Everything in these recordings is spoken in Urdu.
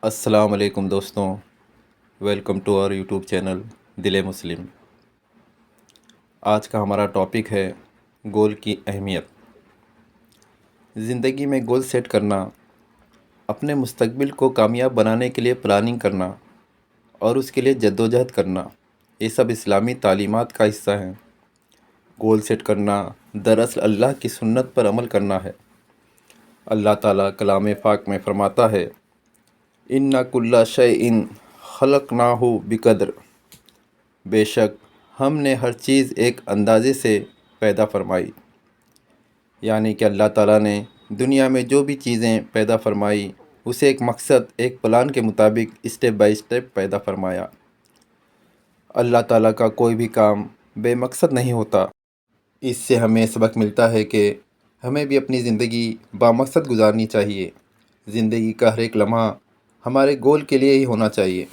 السلام علیکم دوستوں، welcome to our YouTube channel Dil Muslim. آج کا ہمارا ٹاپک ہے گول کی اہمیت۔ زندگی میں گول سیٹ کرنا، اپنے مستقبل کو کامیاب بنانے کے لیے پلاننگ کرنا اور اس کے لیے جدوجہد کرنا، یہ سب اسلامی تعلیمات کا حصہ ہیں۔ گول سیٹ کرنا دراصل اللہ کی سنت پر عمل کرنا ہے۔ اللہ تعالیٰ کلام پاک میں فرماتا ہے، اِنَّ كُلَّ شَيْءٍ خَلَقْنَاهُ بِقَدْرٍ، بے شک ہم نے ہر چیز ایک اندازے سے پیدا فرمائی۔ یعنی کہ اللہ تعالیٰ نے دنیا میں جو بھی چیزیں پیدا فرمائی اسے ایک مقصد، ایک پلان کے مطابق اسٹیپ بائی اسٹیپ پیدا فرمایا۔ اللہ تعالیٰ کا کوئی بھی کام بے مقصد نہیں ہوتا۔ اس سے ہمیں سبق ملتا ہے کہ ہمیں بھی اپنی زندگی بامقصد گزارنی چاہیے۔ زندگی کا ہر ایک لمحہ ہمارے گول کے لیے ہی ہونا چاہیے۔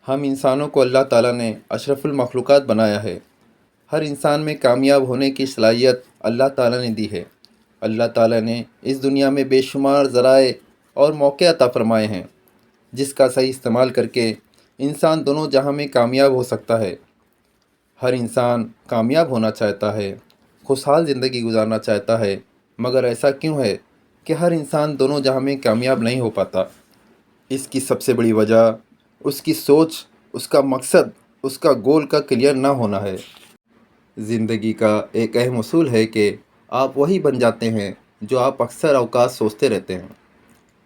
ہم انسانوں کو اللہ تعالیٰ نے اشرف المخلوقات بنایا ہے۔ ہر انسان میں کامیاب ہونے کی صلاحیت اللہ تعالیٰ نے دی ہے۔ اللہ تعالیٰ نے اس دنیا میں بے شمار ذرائع اور موقع عطا فرمائے ہیں، جس کا صحیح استعمال کر کے انسان دونوں جہاں میں کامیاب ہو سکتا ہے۔ ہر انسان کامیاب ہونا چاہتا ہے، خوشحال زندگی گزارنا چاہتا ہے، مگر ایسا کیوں ہے کہ ہر انسان دونوں جہاں میں کامیاب نہیں ہو پاتا؟ اس کی سب سے بڑی وجہ اس کی سوچ، اس کا مقصد، اس کا گول کا کلیئر نہ ہونا ہے۔ زندگی کا ایک اہم اصول ہے کہ آپ وہی بن جاتے ہیں جو آپ اکثر اوقات سوچتے رہتے ہیں۔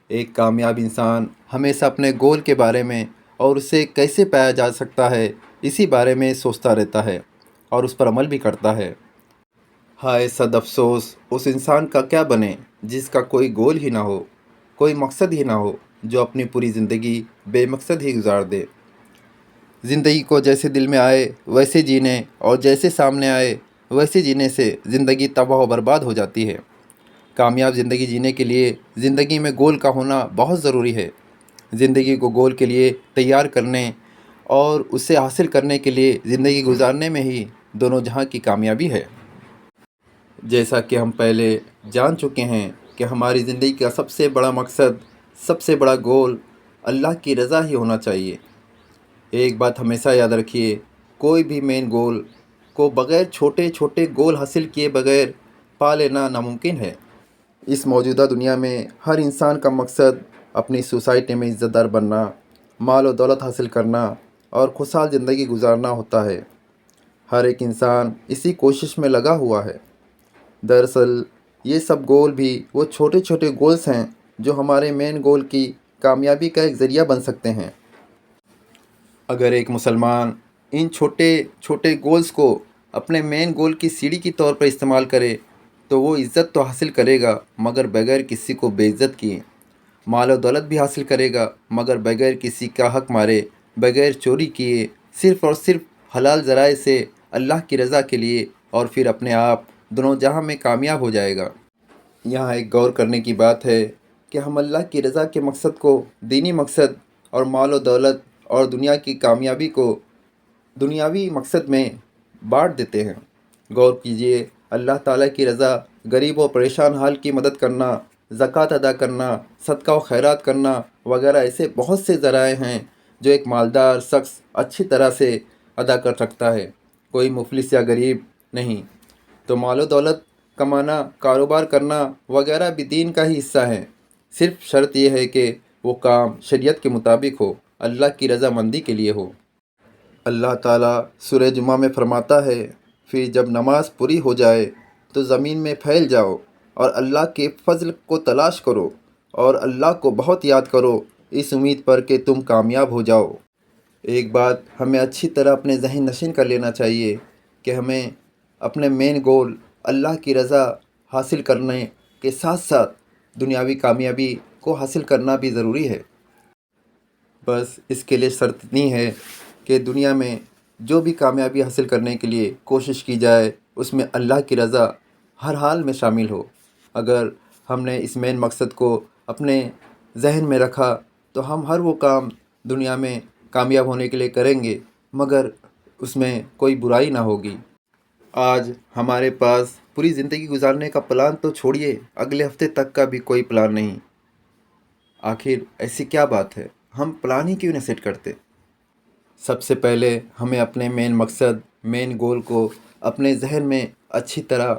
ایک کامیاب انسان ہمیشہ اپنے گول کے بارے میں اور اسے کیسے پایا جا سکتا ہے اسی بارے میں سوچتا رہتا ہے اور اس پر عمل بھی کرتا ہے۔ ہائے صد افسوس اس انسان کا کیا بنے جس کا کوئی گول ہی نہ ہو، کوئی مقصد ہی نہ ہو، جو اپنی پوری زندگی بے مقصد ہی گزار دے۔ زندگی کو جیسے دل میں آئے ویسے جینے اور جیسے سامنے آئے ویسے جینے سے زندگی تباہ و برباد ہو جاتی ہے۔ کامیاب زندگی جینے کے لیے زندگی میں گول کا ہونا بہت ضروری ہے۔ زندگی کو گول کے لیے تیار کرنے اور اسے حاصل کرنے کے لیے زندگی گزارنے میں ہی دونوں جہاں کی کامیابی ہے۔ جیسا کہ ہم پہلے جان چکے ہیں کہ ہماری زندگی کا سب سے بڑا مقصد، سب سے بڑا گول اللہ کی رضا ہی ہونا چاہیے۔ ایک بات ہمیشہ یاد رکھیے، کوئی بھی مین گول کو بغیر چھوٹے چھوٹے گول حاصل کیے بغیر پا لینا ناممکن ہے۔ اس موجودہ دنیا میں ہر انسان کا مقصد اپنی سوسائٹی میں عزت دار بننا، مال و دولت حاصل کرنا اور خوشحال زندگی گزارنا ہوتا ہے۔ ہر ایک انسان اسی کوشش میں لگا ہوا ہے۔ دراصل یہ سب گول بھی وہ چھوٹے چھوٹے گولز ہیں جو ہمارے مین گول کی کامیابی کا ایک ذریعہ بن سکتے ہیں۔ اگر ایک مسلمان ان چھوٹے چھوٹے گولز کو اپنے مین گول کی سیڑھی کے طور پر استعمال کرے تو وہ عزت تو حاصل کرے گا مگر بغیر کسی کو بے عزت کیے، مال و دولت بھی حاصل کرے گا مگر بغیر کسی کا حق مارے، بغیر چوری کیے، صرف اور صرف حلال ذرائع سے اللہ کی رضا کے لیے، اور پھر اپنے آپ دونوں جہاں میں کامیاب ہو جائے گا۔ یہاں ایک غور کرنے کی بات ہے کہ ہم اللہ کی رضا کے مقصد کو دینی مقصد اور مال و دولت اور دنیا کی کامیابی کو دنیاوی مقصد میں بانٹ دیتے ہیں۔ غور کیجئے، اللہ تعالیٰ کی رضا غریب و پریشان حال کی مدد کرنا، زکوٰۃ ادا کرنا، صدقہ و خیرات کرنا وغیرہ ایسے بہت سے ذرائع ہیں جو ایک مالدار شخص اچھی طرح سے ادا کر سکتا ہے، کوئی مفلس یا غریب نہیں۔ تو مال و دولت کمانا، کاروبار کرنا وغیرہ بھی دین کا ہی حصہ ہے، صرف شرط یہ ہے کہ وہ کام شریعت کے مطابق ہو، اللہ کی رضا مندی کے لیے ہو۔ اللہ تعالیٰ سورہ جمعہ میں فرماتا ہے، پھر جب نماز پوری ہو جائے تو زمین میں پھیل جاؤ اور اللہ کے فضل کو تلاش کرو اور اللہ کو بہت یاد کرو، اس امید پر کہ تم کامیاب ہو جاؤ۔ ایک بات ہمیں اچھی طرح اپنے ذہن نشین کر لینا چاہیے کہ ہمیں اپنے مین گول اللہ کی رضا حاصل کرنے کے ساتھ ساتھ دنیاوی کامیابی کو حاصل کرنا بھی ضروری ہے۔ بس اس کے لیے شرط اتنی ہے کہ دنیا میں جو بھی کامیابی حاصل کرنے کے لیے کوشش کی جائے اس میں اللہ کی رضا ہر حال میں شامل ہو۔ اگر ہم نے اس مین مقصد کو اپنے ذہن میں رکھا تو ہم ہر وہ کام دنیا میں کامیاب ہونے کے لیے کریں گے مگر اس میں کوئی برائی نہ ہوگی۔ آج ہمارے پاس پوری زندگی گزارنے کا پلان تو چھوڑیے، اگلے ہفتے تک کا بھی کوئی پلان نہیں۔ آخر ایسی کیا بات ہے، ہم پلان ہی کیوں نہیں سیٹ کرتے؟ سب سے پہلے ہمیں اپنے مین مقصد، مین گول کو اپنے ذہن میں اچھی طرح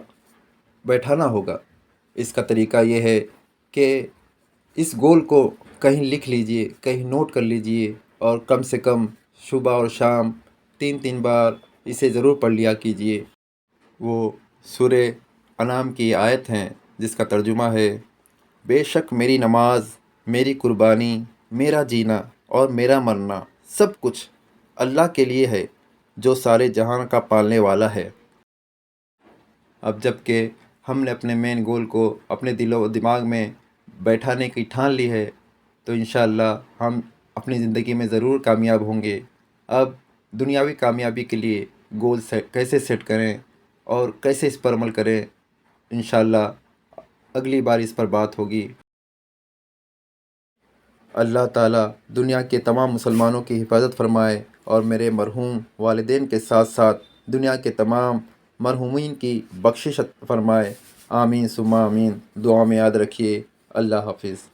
بیٹھانا ہوگا۔ اس کا طریقہ یہ ہے کہ اس گول کو کہیں لکھ لیجئے، کہیں نوٹ کر لیجئے، اور کم سے کم صبح اور شام 3 بار اسے ضرور پڑھ لیا کیجئے۔ وہ سورہ انعام کی آیت ہیں جس کا ترجمہ ہے: بے شک میری نماز، میری قربانی، میرا جینا اور میرا مرنا سب کچھ اللہ کے لیے ہے جو سارے جہان کا پالنے والا ہے۔ اب جب کہ ہم نے اپنے مین گول کو اپنے دل و دماغ میں بیٹھانے کی ٹھان لی ہے، تو انشاءاللہ ہم اپنی زندگی میں ضرور کامیاب ہوں گے۔ اب دنیاوی کامیابی کے لیے گول کیسے سیٹ کریں اور کیسے اس پر عمل کریں، انشاءاللہ اگلی بار اس پر بات ہوگی۔ اللہ تعالیٰ دنیا کے تمام مسلمانوں کی حفاظت فرمائے اور میرے مرحوم والدین کے ساتھ ساتھ دنیا کے تمام مرحومین کی بخشش فرمائے۔ آمین ثم آمین۔ دعا میں یاد رکھیے۔ اللہ حافظ۔